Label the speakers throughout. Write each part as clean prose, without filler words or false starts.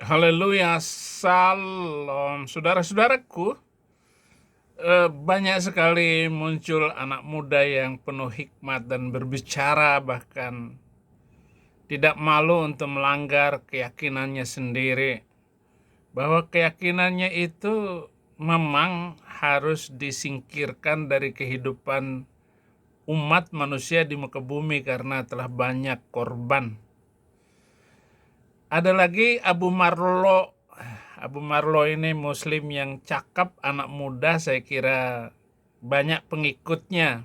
Speaker 1: Haleluya, salam saudara-saudaraku. Banyak sekali muncul anak muda yang penuh hikmat dan berbicara bahkan tidak malu untuk melanggar keyakinannya sendiri. Bahwa keyakinannya itu memang harus disingkirkan dari kehidupan umat manusia di muka bumi karena telah banyak korban. Ada lagi Abu Marlo. Abu Marlo ini muslim yang cakep, anak muda, saya kira banyak pengikutnya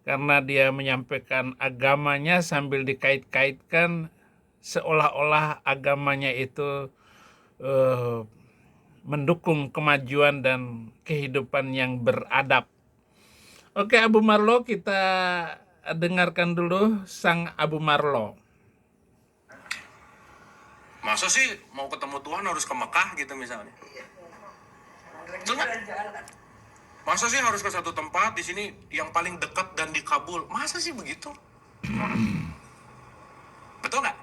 Speaker 1: karena dia menyampaikan agamanya sambil dikait-kaitkan seolah-olah agamanya itu mendukung kemajuan dan kehidupan yang beradab. Oke, Abu Marlo, kita dengarkan dulu sang Abu Marlo.
Speaker 2: Masa sih mau ketemu Tuhan harus ke Mekah gitu misalnya? Betul nggak? Masa sih harus ke satu tempat di sini yang paling dekat dan dikabul? Masa sih begitu? Betul nggak?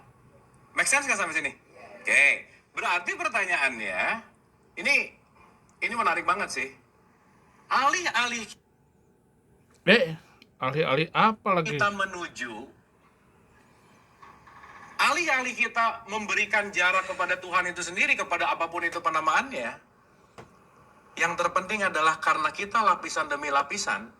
Speaker 2: Make sense nggak sampai sini? Oke, berarti pertanyaannya, ini menarik banget sih. Alih-alih
Speaker 1: Alih-alih apa lagi?
Speaker 2: alih-alih kita memberikan jarak kepada Tuhan itu sendiri, kepada apapun itu penamaannya, yang terpenting adalah karena kita lapisan demi lapisan,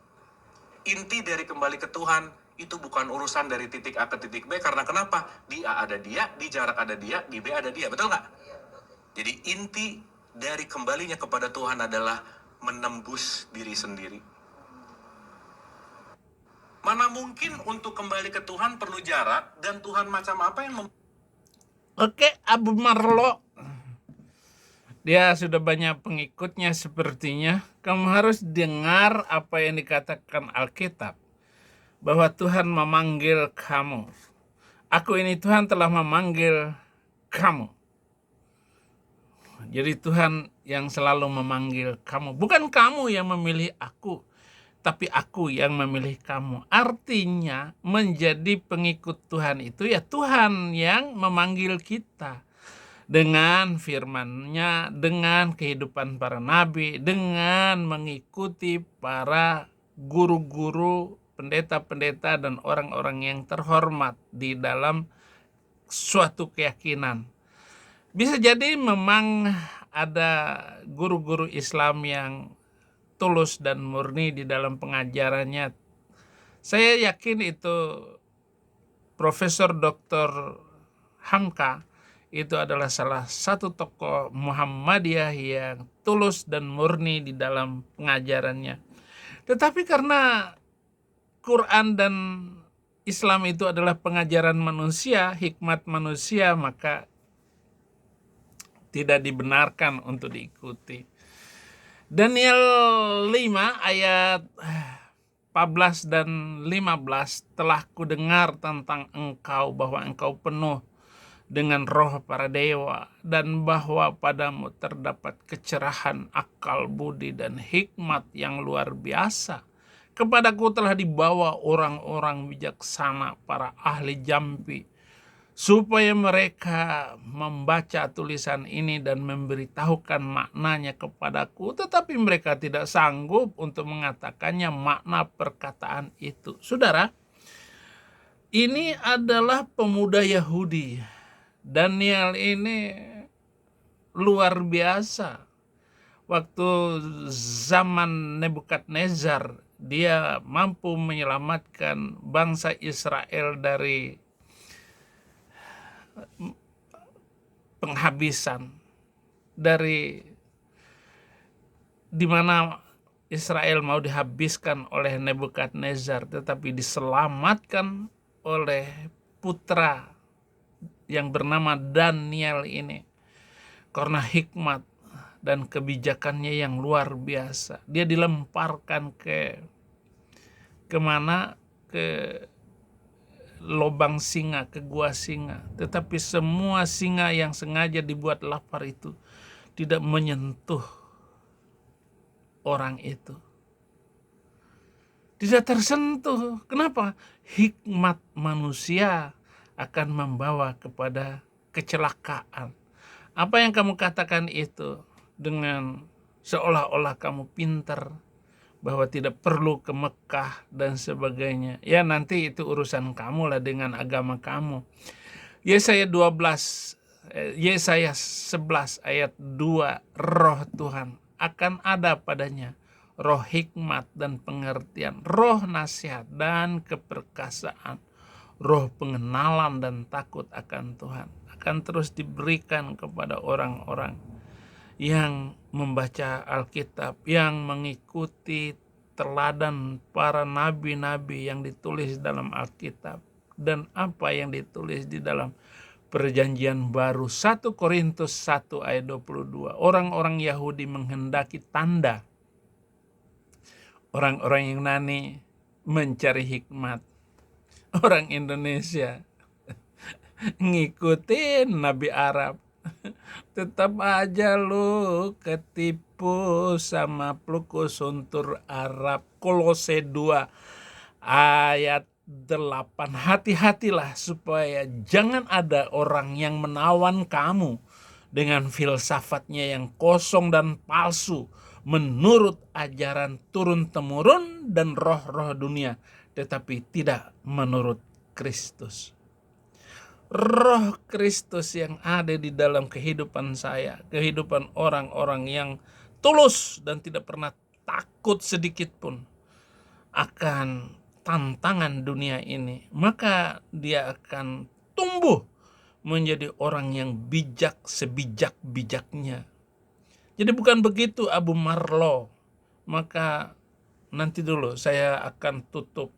Speaker 2: inti dari kembali ke Tuhan itu bukan urusan dari titik A ke titik B. Karena kenapa? Di A ada dia, di jarak ada dia, di B ada dia. Betul nggak? Jadi inti dari kembalinya kepada Tuhan adalah menembus diri sendiri. Mana mungkin untuk kembali ke Tuhan perlu jarak, dan Tuhan macam apa yang
Speaker 1: Oke, Abu Marlo. Dia sudah banyak pengikutnya sepertinya. Kamu harus dengar apa yang dikatakan Alkitab. Bahwa Tuhan memanggil kamu. Aku ini Tuhan telah memanggil kamu. Jadi Tuhan yang selalu memanggil kamu. Bukan kamu yang memilih aku, tapi aku yang memilih kamu. Artinya menjadi pengikut Tuhan itu ya Tuhan yang memanggil kita. Dengan firman-Nya, dengan kehidupan para nabi, dengan mengikuti para guru-guru, pendeta-pendeta, dan orang-orang yang terhormat di dalam suatu keyakinan. Bisa jadi memang ada guru-guru Islam yang tulus dan murni di dalam pengajarannya. Saya yakin itu Profesor Dr. Hamka itu adalah salah satu tokoh Muhammadiyah yang tulus dan murni di dalam pengajarannya. Tetapi karena Quran dan Islam itu adalah pengajaran manusia, hikmat manusia, maka tidak dibenarkan untuk diikuti. Daniel 5 ayat 14 dan 15, telah kudengar tentang engkau bahwa engkau penuh dengan roh para dewa, dan bahwa padamu terdapat kecerahan akal budi dan hikmat yang luar biasa. Kepadaku telah dibawa orang-orang bijaksana, para ahli jampi, supaya mereka membaca tulisan ini dan memberitahukan maknanya kepadaku, tetapi mereka tidak sanggup untuk mengatakannya makna perkataan itu. Saudara, ini adalah pemuda Yahudi. Daniel ini luar biasa. Waktu zaman Nebukadnezar, dia mampu menyelamatkan bangsa Israel dari penghabisan, dari di mana Israel mau dihabiskan oleh Nebukadnezar, tetapi diselamatkan oleh putra yang bernama Daniel ini karena hikmat dan kebijakannya yang luar biasa. Dia dilemparkan kemana? Ke lobang singa, ke gua singa. Tetapi semua singa yang sengaja dibuat lapar itu tidak menyentuh orang itu. Tidak tersentuh. Kenapa? Hikmat manusia akan membawa kepada kecelakaan. Apa yang kamu katakan itu dengan seolah-olah kamu pintar, bahwa tidak perlu ke Mekah dan sebagainya. Ya nanti itu urusan kamu lah dengan agama kamu. Yesaya 11 ayat 2, roh Tuhan akan ada padanya, roh hikmat dan pengertian, roh nasihat dan keperkasaan, roh pengenalan dan takut akan Tuhan akan terus diberikan kepada orang-orang yang membaca Alkitab, yang mengikuti teladan para nabi-nabi yang ditulis dalam Alkitab dan apa yang ditulis di dalam Perjanjian Baru. 1 Korintus 1 ayat 22. Orang-orang Yahudi menghendaki tanda, orang-orang Yunani mencari hikmat, orang Indonesia ngikutin Nabi Arab. Tetap aja lu ketipu sama pluku suntur Arab. Kolose 2 ayat 8. Hati-hatilah supaya jangan ada orang yang menawan kamu dengan filsafatnya yang kosong dan palsu, menurut ajaran turun-temurun dan roh-roh dunia, tetapi tidak menurut Kristus. Roh Kristus yang ada di dalam kehidupan saya, kehidupan orang-orang yang tulus dan tidak pernah takut sedikit pun akan tantangan dunia ini, maka dia akan tumbuh menjadi orang yang bijak sebijak-bijaknya. Jadi bukan begitu Abu Marlo. Maka nanti dulu saya akan tutup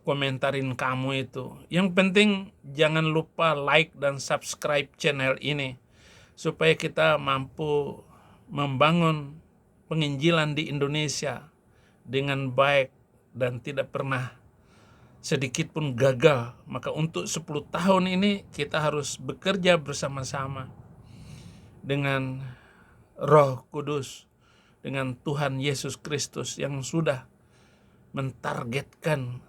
Speaker 1: komentarin kamu itu. Yang penting jangan lupa like dan subscribe channel ini supaya kita mampu membangun penginjilan di Indonesia dengan baik dan tidak pernah sedikit pun gagal. Maka untuk 10 tahun ini kita harus bekerja bersama-sama dengan Roh Kudus, dengan Tuhan Yesus Kristus yang sudah mentargetkan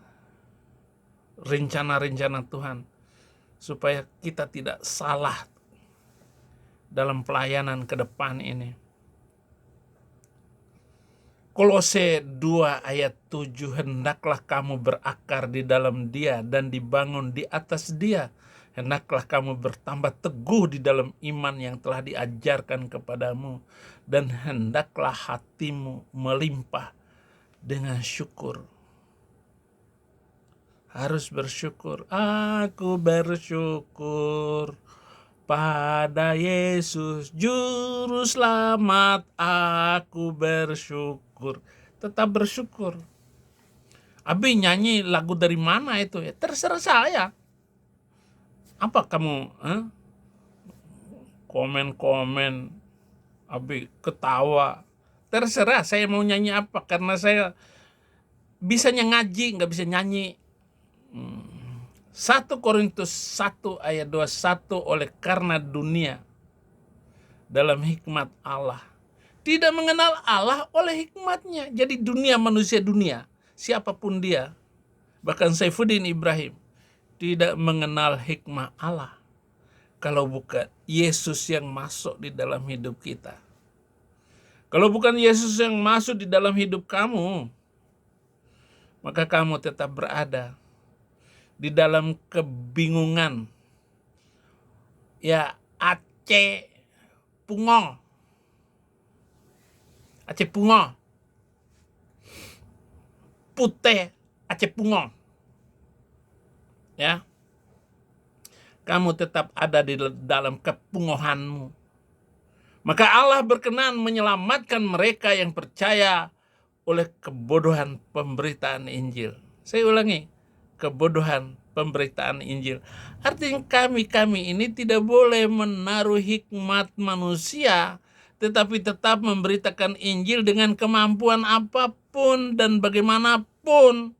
Speaker 1: rencana-rencana Tuhan supaya kita tidak salah dalam pelayanan ke depan ini. Kolose 2 ayat 7, hendaklah kamu berakar di dalam Dia dan dibangun di atas Dia. Hendaklah kamu bertambah teguh di dalam iman yang telah diajarkan kepadamu, dan hendaklah hatimu melimpah dengan syukur. Harus bersyukur. Aku bersyukur pada Yesus Juru Selamat. Aku bersyukur. Tetap bersyukur. Abi nyanyi lagu dari mana itu ya? Terserah saya. Apa kamu komen-komen, Abi ketawa? Terserah saya mau nyanyi apa, karena saya bisanya ngaji, nggak bisa nyanyi. 1 Korintus 1 ayat 21, oleh karena dunia dalam hikmat Allah tidak mengenal Allah oleh hikmatnya. Jadi dunia, manusia dunia, siapapun dia, bahkan Saifuddin Ibrahim, tidak mengenal hikmah Allah kalau bukan Yesus yang masuk di dalam hidup kita. Kalau bukan Yesus yang masuk di dalam hidup kamu, maka kamu tetap berada di dalam kebingungan. Ya, Aceh Pungong. Aceh Pungong. Putih Aceh Pungong. Ya. Kamu tetap ada di dalam kepungohanmu. Maka Allah berkenan menyelamatkan mereka yang percaya oleh kebodohan pemberitaan Injil. Saya ulangi, kebodohan pemberitaan Injil. Artinya kami ini tidak boleh menaruh hikmat manusia, tetapi tetap memberitakan Injil dengan kemampuan apapun dan bagaimanapun,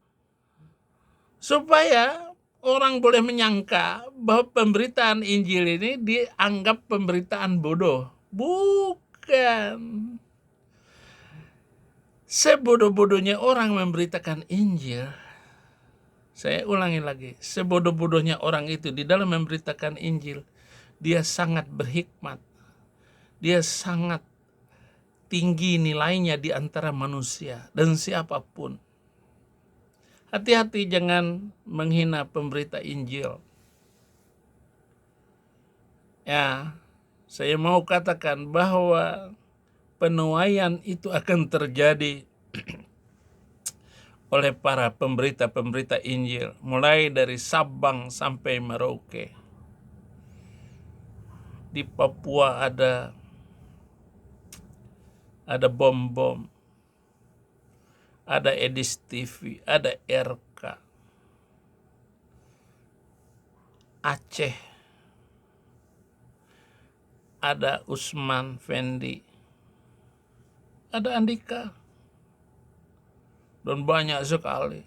Speaker 1: supaya orang boleh menyangka bahwa pemberitaan Injil ini dianggap pemberitaan bodoh. Bukan. Sebodoh-bodohnya orang memberitakan Injil. Saya ulangi lagi, sebodoh-bodohnya orang itu di dalam memberitakan Injil, Dia sangat berhikmat. Dia sangat tinggi nilainya di antara manusia dan siapapun. Hati-hati jangan menghina pemberita Injil. Ya, saya mau katakan bahwa penuaian itu akan terjadi oleh para pemberita-pemberita Injil, mulai dari Sabang sampai Merauke. Di Papua ada Bom-Bom, ada Edis TV, ada RK, Aceh, ada Usman Fendi, ada Andika, dan banyak sekali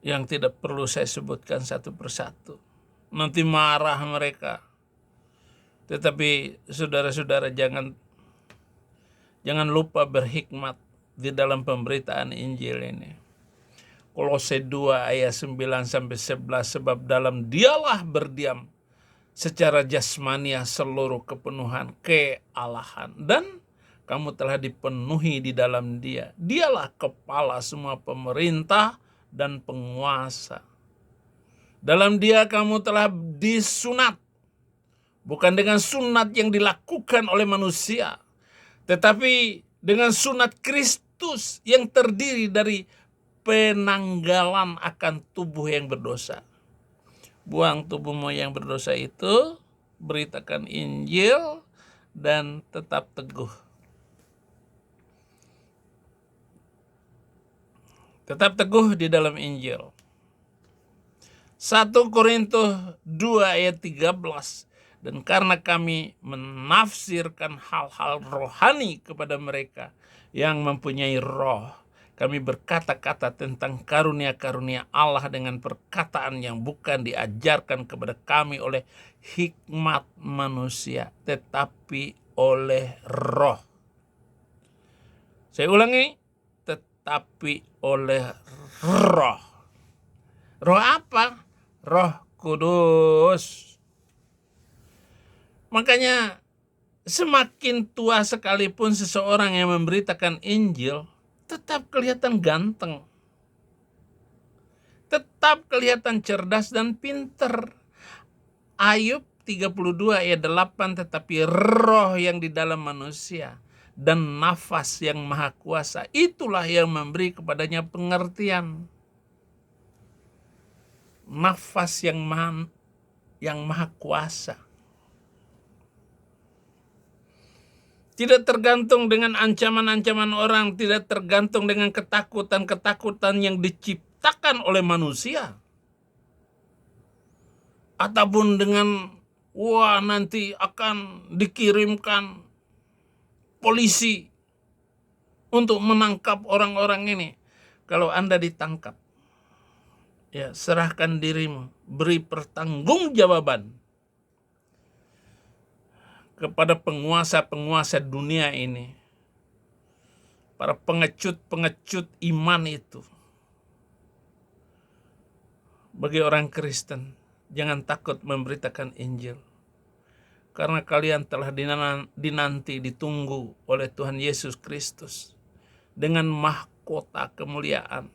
Speaker 1: yang tidak perlu saya sebutkan satu persatu. Nanti marah mereka. Tetapi saudara-saudara jangan lupa berhikmat di dalam pemberitaan Injil ini. Kolose 2 ayat 9 sampai 11, sebab dalam dialah berdiam secara jasmania seluruh kepenuhan kealahan, dan kamu telah dipenuhi di dalam dia. Dialah kepala semua pemerintah dan penguasa. Dalam dia kamu telah disunat, bukan dengan sunat yang dilakukan oleh manusia, tetapi dengan sunat Kristus yang terdiri dari penanggalan akan tubuh yang berdosa. Buang tubuhmu yang berdosa itu, beritakan Injil, dan tetap teguh. Tetap teguh di dalam Injil. 1 Korintus 2 ayat 13. Dan karena kami menafsirkan hal-hal rohani kepada mereka yang mempunyai roh, kami berkata-kata tentang karunia-karunia Allah dengan perkataan yang bukan diajarkan kepada kami oleh hikmat manusia, tetapi oleh roh. Saya ulangi, tetapi oleh roh. Roh apa? Roh Kudus. Makanya semakin tua sekalipun seseorang yang memberitakan Injil, tetap kelihatan ganteng. Tetap kelihatan cerdas dan pinter. Ayub 32 ayat 8, tetapi roh yang di dalam manusia dan nafas yang maha kuasa, itulah yang memberi kepadanya pengertian. Nafas yang maha kuasa. Tidak tergantung dengan ancaman-ancaman orang, tidak tergantung dengan ketakutan-ketakutan yang diciptakan oleh manusia. Ataupun dengan, nanti akan dikirimkan polisi untuk menangkap orang-orang ini. Kalau Anda ditangkap, ya serahkan dirimu, beri pertanggungjawaban kepada penguasa-penguasa dunia ini, para pengecut-pengecut iman itu. Bagi orang Kristen, jangan takut memberitakan Injil, karena kalian telah dinanti, ditunggu oleh Tuhan Yesus Kristus dengan mahkota kemuliaan,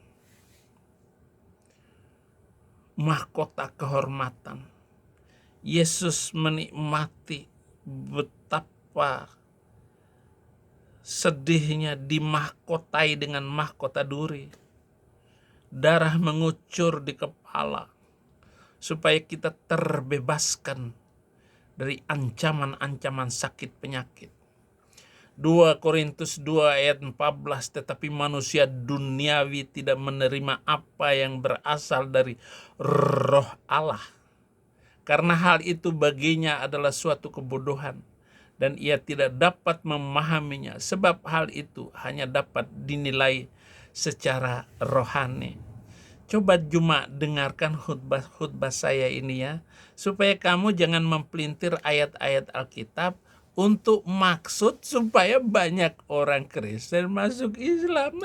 Speaker 1: mahkota kehormatan. Yesus menikmati betapa sedihnya dimahkotai dengan mahkota duri. Darah mengucur di kepala supaya kita terbebaskan dari ancaman-ancaman sakit penyakit. 2 Korintus 2 ayat 14, tetapi manusia duniawi tidak menerima apa yang berasal dari roh Allah, karena hal itu baginya adalah suatu kebodohan, dan ia tidak dapat memahaminya, sebab hal itu hanya dapat dinilai secara rohani. Coba cuma dengarkan khutbah saya ini ya, supaya kamu jangan mempelintir ayat-ayat Alkitab untuk maksud supaya banyak orang Kristen masuk Islam.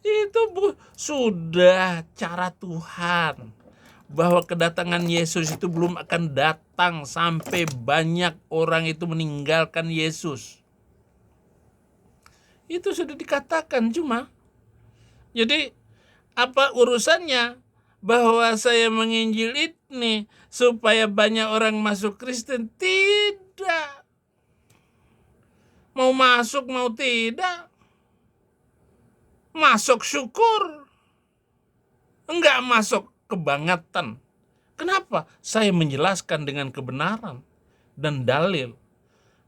Speaker 1: Itu sudah cara Tuhan. bahwa kedatangan Yesus itu belum akan datang sampai banyak orang itu meninggalkan Yesus. Itu sudah dikatakan, cuma jadi apa urusannya bahwa saya menginjil ini supaya banyak orang masuk Kristen? Tidak. Mau masuk mau tidak, masuk syukur, enggak masuk kebangetan. Kenapa? Saya menjelaskan dengan kebenaran dan dalil.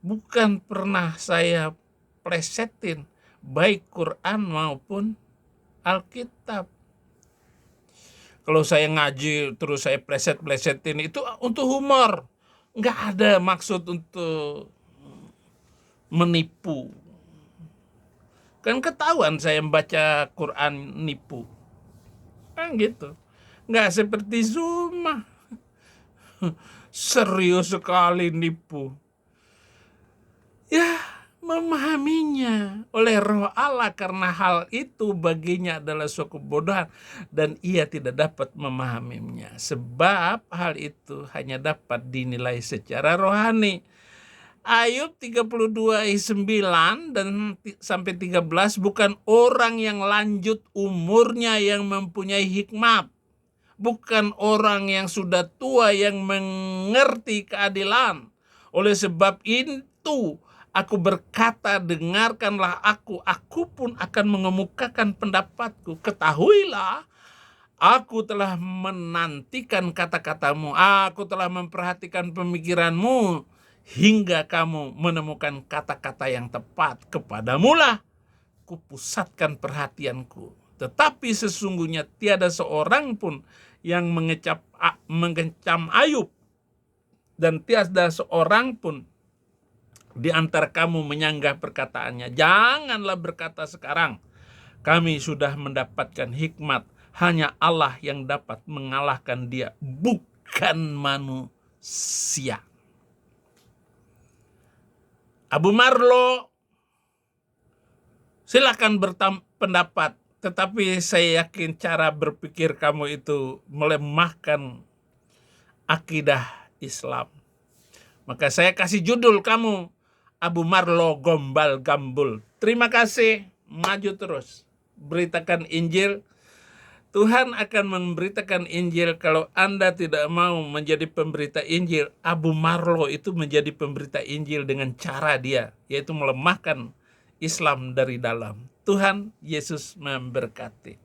Speaker 1: Bukan pernah saya plesetin baik Quran maupun Alkitab. Kalau saya ngaji terus saya pleset-plesetin itu untuk humor. Enggak ada maksud untuk menipu. Kan ketahuan saya membaca Quran nipu. Kan gitu. Nggak seperti Zuma. Serius sekali nipu. Ya, memahaminya oleh Roh Allah karena hal itu baginya adalah suatu kebodohan dan ia tidak dapat memahaminya. Sebab hal itu hanya dapat dinilai secara rohani. Ayub 32 ayat 9 dan sampai 13, bukan orang yang lanjut umurnya yang mempunyai hikmat. Bukan orang yang sudah tua yang mengerti keadilan. Oleh sebab itu aku berkata, dengarkanlah aku pun akan mengemukakan pendapatku. Ketahuilah, aku telah menantikan kata-katamu, aku telah memperhatikan pemikiranmu, hingga kamu menemukan kata-kata yang tepat. Kepadamulah kupusatkan perhatianku. Tetapi sesungguhnya tiada seorang pun yang mengecam Ayub, dan tiada seorang pun di antara kamu menyanggah perkataannya. Janganlah berkata sekarang, kami sudah mendapatkan hikmat. Hanya Allah yang dapat mengalahkan dia, bukan manusia. Abu Marlo, silakan berpendapat, tetapi saya yakin cara berpikir kamu itu melemahkan akidah Islam. Maka saya kasih judul kamu, Abu Marlo Gombal Gambul. Terima kasih, maju terus. Beritakan Injil. Tuhan akan memberitakan Injil. Kalau Anda tidak mau menjadi pemberita Injil, Abu Marlo itu menjadi pemberita Injil dengan cara dia, yaitu melemahkan Islam dari dalam. Tuhan Yesus memberkati.